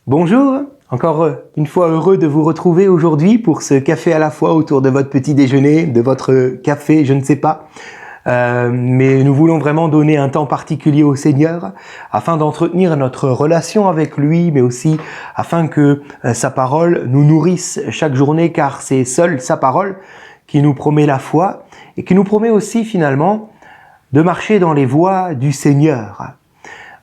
Bonjour, encore une fois heureux de vous retrouver aujourd'hui pour ce café à la fois autour de votre petit déjeuner, de votre café, je ne sais pas. Mais nous voulons vraiment donner un temps particulier au Seigneur afin d'entretenir notre relation avec lui, mais aussi afin que sa parole nous nourrisse chaque journée, car c'est seule sa parole qui nous promet la foi et qui nous promet aussi finalement de marcher dans les voies du Seigneur.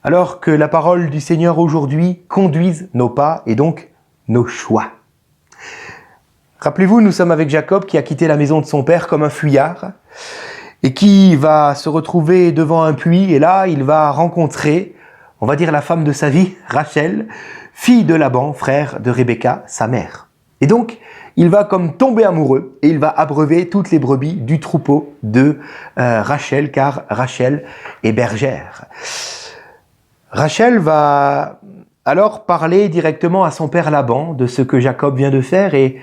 Alors que la parole du Seigneur aujourd'hui conduise nos pas et donc nos choix. Rappelez-vous, nous sommes avec Jacob qui a quitté la maison de son père comme un fuyard et qui va se retrouver devant un puits et là, il va rencontrer, on va dire la femme de sa vie, Rachel, fille de Laban, frère de Rebecca, sa mère. Et donc, il va comme tomber amoureux et il va abreuver toutes les brebis du troupeau de Rachel, car Rachel est bergère. Rachel va alors parler directement à son père Laban de ce que Jacob vient de faire et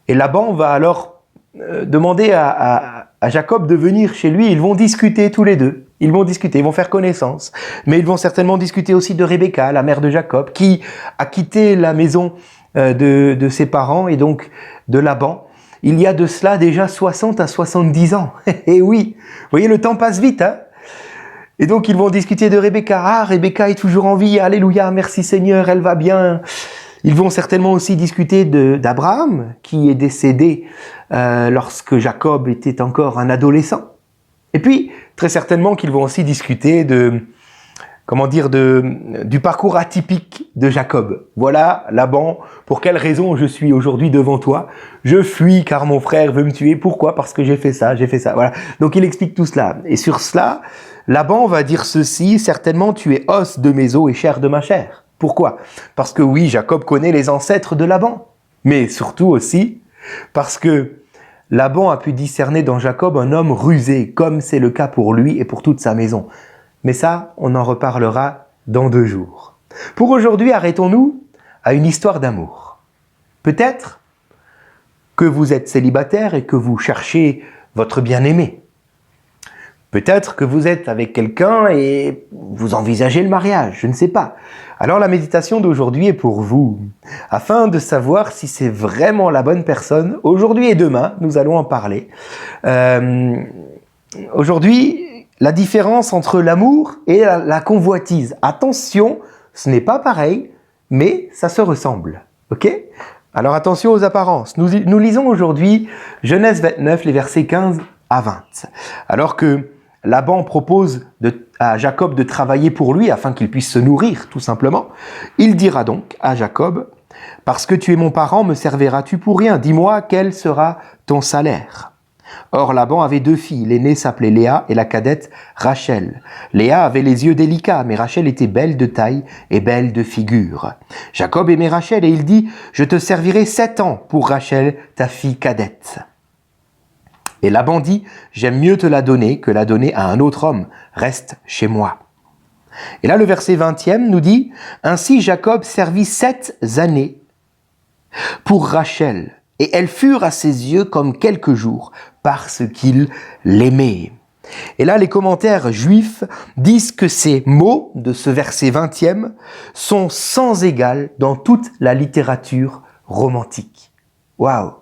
Laban va alors demander à Jacob de venir chez lui. Ils vont discuter tous les deux. Ils vont discuter, ils vont faire connaissance. Mais ils vont certainement discuter aussi de Rebecca, la mère de Jacob, qui a quitté la maison de ses parents et donc de Laban. Il y a de cela déjà 60 à 70 ans. Et oui, vous voyez, le temps passe vite, hein. Et donc, ils vont discuter de Rebecca. Ah, Rebecca est toujours en vie. Alléluia, merci Seigneur, elle va bien. Ils vont certainement aussi discuter d'Abraham, qui est décédé lorsque Jacob était encore un adolescent. Et puis, très certainement qu'ils vont aussi discuter du parcours atypique de Jacob. Voilà, Laban, pour quelle raison je suis aujourd'hui devant toi? Je fuis car mon frère veut me tuer. Pourquoi? Parce que j'ai fait ça. Voilà. Donc, il explique tout cela. Et sur cela, Laban va dire ceci: certainement tu es os de mes os et chair de ma chair. Pourquoi? Parce que oui, Jacob connaît les ancêtres de Laban. Mais surtout aussi parce que Laban a pu discerner dans Jacob un homme rusé, comme c'est le cas pour lui et pour toute sa maison. Mais ça, on en reparlera dans 2 jours. Pour aujourd'hui, arrêtons-nous à une histoire d'amour. Peut-être que vous êtes célibataire et que vous cherchez votre bien-aimé. Peut-être que vous êtes avec quelqu'un et vous envisagez le mariage, je ne sais pas. Alors la méditation d'aujourd'hui est pour vous, afin de savoir si c'est vraiment la bonne personne. Aujourd'hui et demain, nous allons en parler. Aujourd'hui, la différence entre l'amour et la convoitise. Attention, ce n'est pas pareil, mais ça se ressemble. Ok ? Alors attention aux apparences. Nous lisons aujourd'hui Genèse 29, les versets 15 à 20. Alors que Laban propose à Jacob de travailler pour lui afin qu'il puisse se nourrir, tout simplement. Il dira donc à Jacob: « Parce que tu es mon parent, me serviras-tu pour rien? Dis-moi, quel sera ton salaire ?» Or Laban avait 2 filles, l'aînée s'appelait Léa et la cadette Rachel. Léa avait les yeux délicats, mais Rachel était belle de taille et belle de figure. Jacob aimait Rachel et il dit: « Je te servirai 7 ans pour Rachel, ta fille cadette. » Et Laban dit: « J'aime mieux te la donner que la donner à un autre homme. Reste chez moi. » Et là, le verset 20e nous dit: « Ainsi Jacob servit 7 années pour Rachel, et elles furent à ses yeux comme quelques jours, parce qu'il l'aimait. » Et là, les commentaires juifs disent que ces mots de ce verset 20e sont sans égal dans toute la littérature romantique. Waouh!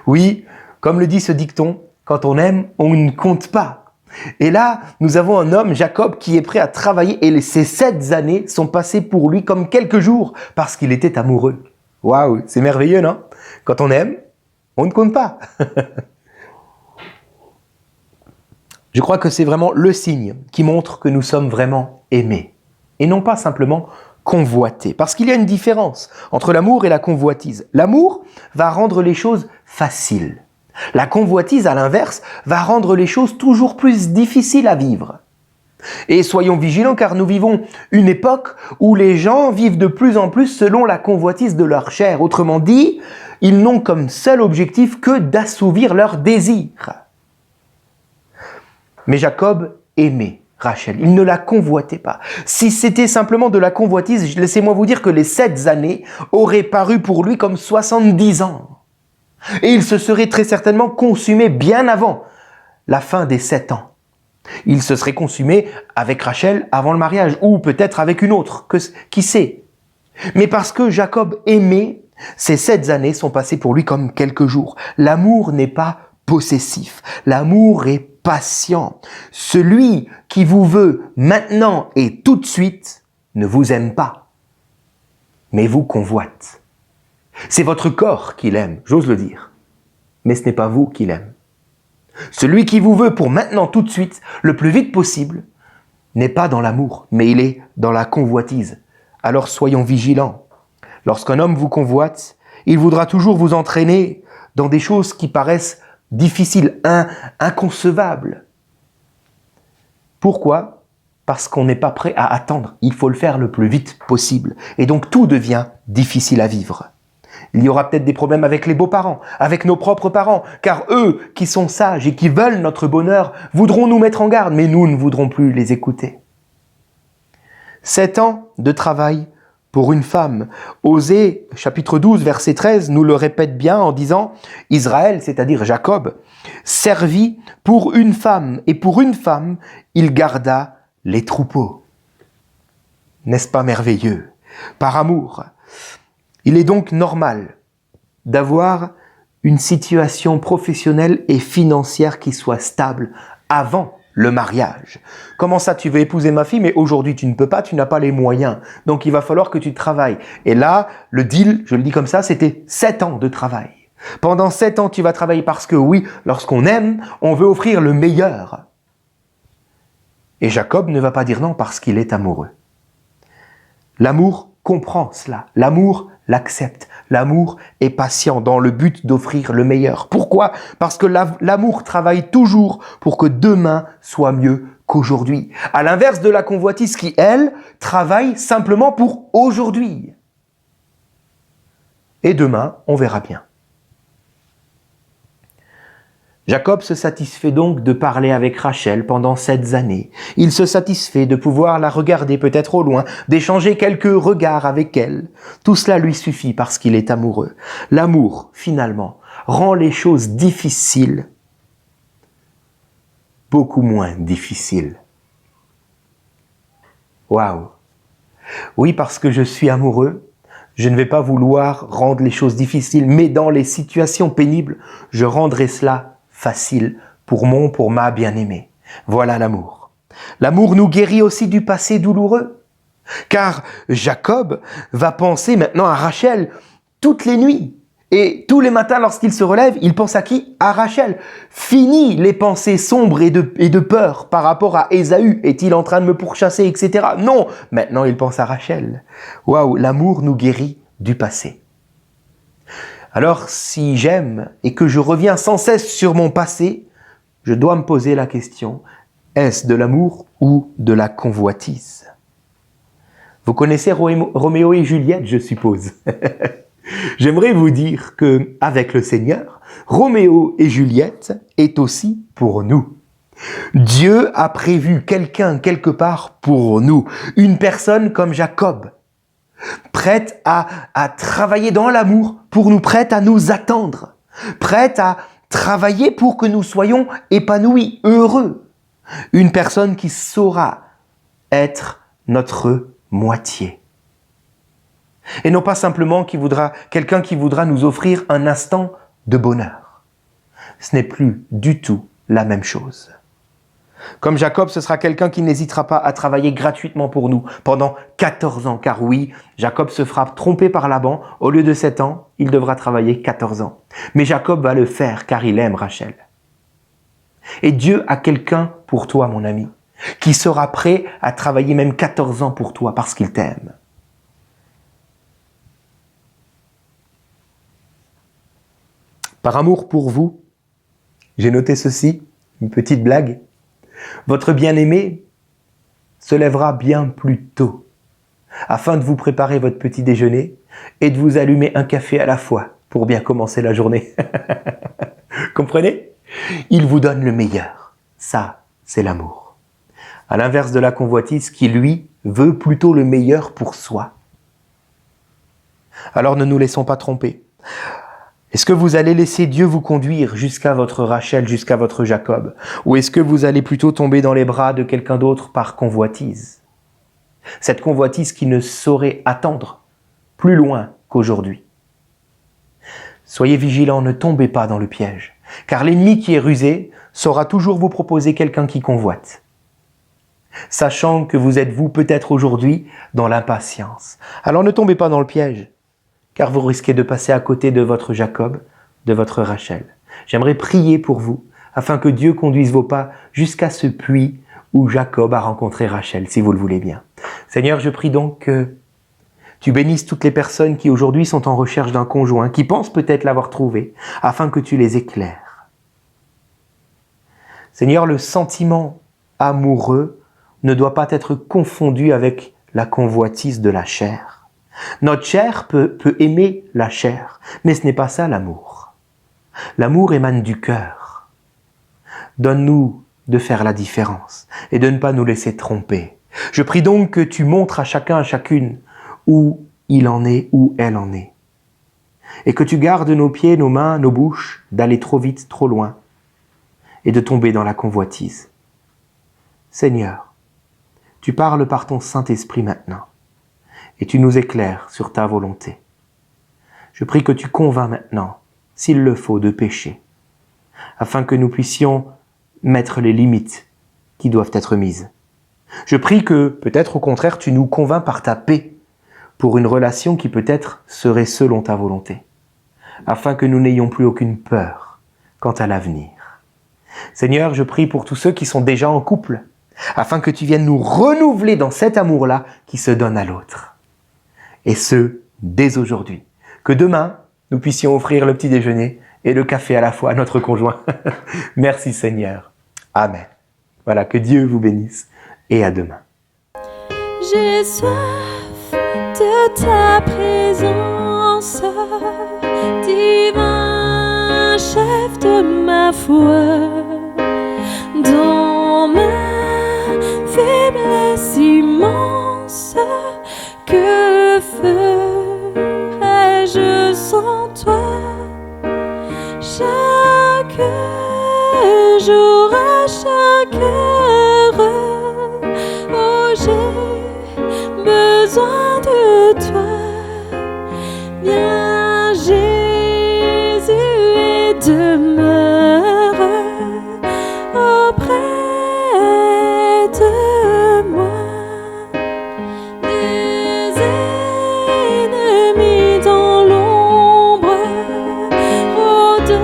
Oui, comme le dit ce dicton, quand on aime, on ne compte pas. Et là, nous avons un homme, Jacob, qui est prêt à travailler et ces 7 années sont passées pour lui comme quelques jours parce qu'il était amoureux. Waouh, c'est merveilleux, non? Quand on aime, on ne compte pas. Je crois que c'est vraiment le signe qui montre que nous sommes vraiment aimés et non pas simplement convoités. Parce qu'il y a une différence entre l'amour et la convoitise. L'amour va rendre les choses faciles. La convoitise, à l'inverse, va rendre les choses toujours plus difficiles à vivre. Et soyons vigilants car nous vivons une époque où les gens vivent de plus en plus selon la convoitise de leur chair. Autrement dit, ils n'ont comme seul objectif que d'assouvir leurs désirs. Mais Jacob aimait Rachel, il ne la convoitait pas. Si c'était simplement de la convoitise, laissez-moi vous dire que les 7 années auraient paru pour lui comme 70 ans. Et il se serait très certainement consumé bien avant la fin des 7 ans. Il se serait consumé avec Rachel avant le mariage, ou peut-être avec une autre, qui sait. Mais parce que Jacob aimait, ces 7 années sont passées pour lui comme quelques jours. L'amour n'est pas possessif. L'amour est patient. Celui qui vous veut maintenant et tout de suite ne vous aime pas, mais vous convoite. C'est votre corps qu'il aime, j'ose le dire, mais ce n'est pas vous qu'il aime. Celui qui vous veut pour maintenant tout de suite, le plus vite possible, n'est pas dans l'amour, mais il est dans la convoitise. Alors soyons vigilants. Lorsqu'un homme vous convoite, il voudra toujours vous entraîner dans des choses qui paraissent difficiles, inconcevables. Pourquoi ? Parce qu'on n'est pas prêt à attendre. Il faut le faire le plus vite possible. Et donc tout devient difficile à vivre. Il y aura peut-être des problèmes avec les beaux-parents, avec nos propres parents, car eux, qui sont sages et qui veulent notre bonheur, voudront nous mettre en garde, mais nous ne voudrons plus les écouter. 7 ans de travail pour une femme. Osée, chapitre 12, verset 13, nous le répète bien en disant « Israël, c'est-à-dire Jacob, servit pour une femme, et pour une femme, il garda les troupeaux. » N'est-ce pas merveilleux ? Par amour. Il est donc normal d'avoir une situation professionnelle et financière qui soit stable avant le mariage. Comment ça, tu veux épouser ma fille, mais aujourd'hui tu ne peux pas, tu n'as pas les moyens. Donc il va falloir que tu travailles. Et là, le deal, je le dis comme ça, c'était 7 ans de travail. Pendant 7 ans, tu vas travailler parce que oui, lorsqu'on aime, on veut offrir le meilleur. Et Jacob ne va pas dire non parce qu'il est amoureux. L'amour comprend cela. L'amour l'accepte. L'amour est patient dans le but d'offrir le meilleur. Pourquoi ? Parce que l'amour travaille toujours pour que demain soit mieux qu'aujourd'hui. À l'inverse de la convoitise qui, elle, travaille simplement pour aujourd'hui. Et demain, on verra bien. Jacob se satisfait donc de parler avec Rachel pendant 7 années. Il se satisfait de pouvoir la regarder peut-être au loin, d'échanger quelques regards avec elle. Tout cela lui suffit parce qu'il est amoureux. L'amour, finalement, rend les choses difficiles beaucoup moins difficiles. Waouh! Oui, parce que je suis amoureux, je ne vais pas vouloir rendre les choses difficiles, mais dans les situations pénibles, je rendrai cela facile pour ma bien-aimée. Voilà l'amour. L'amour nous guérit aussi du passé douloureux. Car Jacob va penser maintenant à Rachel toutes les nuits. Et tous les matins, lorsqu'il se relève, il pense à qui ? À Rachel. Fini les pensées sombres et de peur par rapport à Ésaü. Est-il en train de me pourchasser, etc. Non, maintenant il pense à Rachel. Waouh, l'amour nous guérit du passé. Alors, si j'aime et que je reviens sans cesse sur mon passé, je dois me poser la question, est-ce de l'amour ou de la convoitise ? Vous connaissez Roméo et Juliette, je suppose. J'aimerais vous dire que, avec le Seigneur, Roméo et Juliette est aussi pour nous. Dieu a prévu quelqu'un quelque part pour nous, une personne comme Jacob, prête à travailler dans l'amour pour nous, prête à nous attendre, prête à travailler pour que nous soyons épanouis, heureux. Une personne qui saura être notre moitié. Et non pas simplement quelqu'un qui voudra nous offrir un instant de bonheur. Ce n'est plus du tout la même chose. Comme Jacob, ce sera quelqu'un qui n'hésitera pas à travailler gratuitement pour nous pendant 14 ans. Car oui, Jacob se fera tromper par Laban. Au lieu de 7 ans, il devra travailler 14 ans. Mais Jacob va le faire car il aime Rachel. Et Dieu a quelqu'un pour toi, mon ami, qui sera prêt à travailler même 14 ans pour toi parce qu'il t'aime. Par amour pour vous, j'ai noté ceci, une petite blague. Votre bien-aimé se lèvera bien plus tôt afin de vous préparer votre petit déjeuner et de vous allumer un café à la fois pour bien commencer la journée. Comprenez ? Il vous donne le meilleur. Ça, c'est l'amour. À l'inverse de la convoitise qui, lui, veut plutôt le meilleur pour soi. Alors ne nous laissons pas tromper. Est-ce que vous allez laisser Dieu vous conduire jusqu'à votre Rachel, jusqu'à votre Jacob ? Ou est-ce que vous allez plutôt tomber dans les bras de quelqu'un d'autre par convoitise ? Cette convoitise qui ne saurait attendre plus loin qu'aujourd'hui. Soyez vigilants, ne tombez pas dans le piège, car l'ennemi qui est rusé saura toujours vous proposer quelqu'un qui convoite, sachant que vous êtes vous peut-être aujourd'hui dans l'impatience. Alors ne tombez pas dans le piège, car vous risquez de passer à côté de votre Jacob, de votre Rachel. J'aimerais prier pour vous, afin que Dieu conduise vos pas jusqu'à ce puits où Jacob a rencontré Rachel, si vous le voulez bien. Seigneur, je prie donc que tu bénisses toutes les personnes qui aujourd'hui sont en recherche d'un conjoint, qui pensent peut-être l'avoir trouvé, afin que tu les éclaires. Seigneur, le sentiment amoureux ne doit pas être confondu avec la convoitise de la chair. Notre chair peut aimer la chair, mais ce n'est pas ça l'amour. L'amour émane du cœur. Donne-nous de faire la différence et de ne pas nous laisser tromper. Je prie donc que tu montres à chacun, à chacune, où il en est, où elle en est. Et que tu gardes nos pieds, nos mains, nos bouches d'aller trop vite, trop loin, et de tomber dans la convoitise. Seigneur, tu parles par ton Saint-Esprit maintenant, et tu nous éclaires sur ta volonté. Je prie que tu convaincs maintenant, s'il le faut, de pécher, afin que nous puissions mettre les limites qui doivent être mises. Je prie que, peut-être au contraire, tu nous convaincs par ta paix, pour une relation qui peut-être serait selon ta volonté, afin que nous n'ayons plus aucune peur quant à l'avenir. Seigneur, je prie pour tous ceux qui sont déjà en couple, afin que tu viennes nous renouveler dans cet amour-là qui se donne à l'autre. Et ce, dès aujourd'hui. Que demain, nous puissions offrir le petit déjeuner et le café à la fois à notre conjoint. Merci Seigneur. Amen. Voilà, que Dieu vous bénisse et à demain. J'ai soif de ta présence, divin chef de ma foi, dans ma faiblesse immense, que ferais-je sans toi? Chaque jour, à chaque heure, oh, j'ai besoin de toi. Viens Jésus et demeure auprès de moi. Des ennemis dans l'ombre rôdent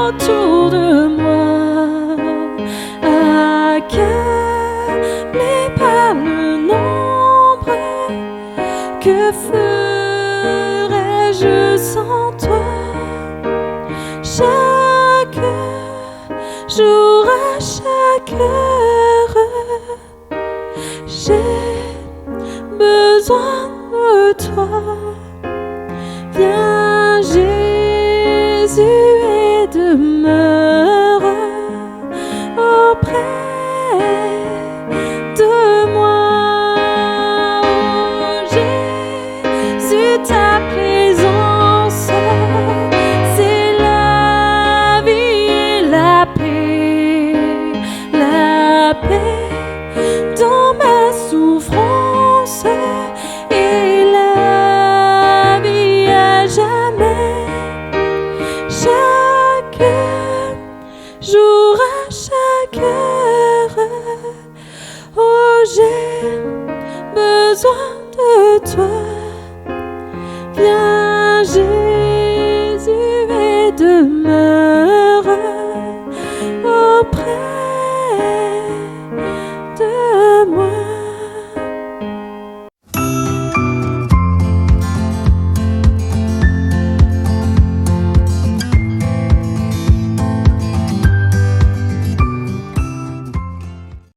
autour de moi, accablés par le nombre. Que ferais-je sans toi? Chaque jour, à chaque heure, j'ai besoin de toi. Viens Jésus et demeure auprès de moi. Oh, Jésus, ta présence, c'est la vie et la paix dans ma souffrance et la vie à jamais. Chaque jour, à chaque heure, oh, j'ai besoin de toi.